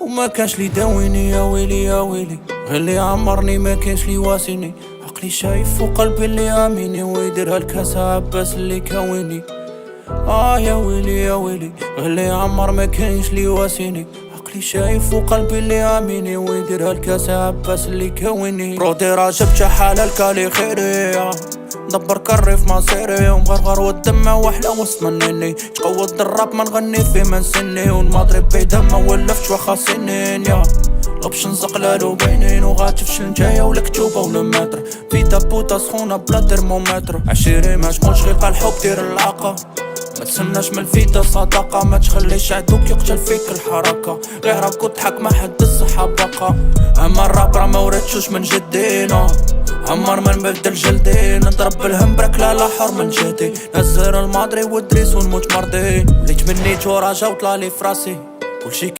وما كانش لي داويني يا ويلي يا ويلي، غير اللي عمرني ما كانش لي واسيني. عقلي شايف وقلبي اللي اميني، ويديرها الكاسة عباس اللي كاويني. يا ويلي يا ويلي، غير اللي عمر ما كانش لي واسيني. عقلي شايف وقلبي اللي اميني، ويديرها الكاسة عباس اللي كاويني. رودي راجب شحال الكالي خيري، دبر كري في مصيري، ومغرغر والدمع وحلى وسط منيني. تقود الراب ما نغني في من سني، والمضرب بيدا ما ولفتش واخا سنين. يا لوبشن زقلالو بينين، وغاتفشل جاية ولا كتوبة ولا متر. في دابوطة سخونة بلا ترمومتر، عشيري ما شمولش غير الحب دير العاقة. ما تسناش من الفيدا صداقة، ما تخليش عدوك يقتل فيك الحركة. غير راك وضحك ما حد الصحاب بقى. اما الراب راه ما وريتشوش من جدينا، عمر ما نبدل جلدي. نضرب بالهمبرك لا حر من جهدي، نزر الماضري والدريس ونموت مرضي. وليت مني جوراجة وطلالي فراسي كلشي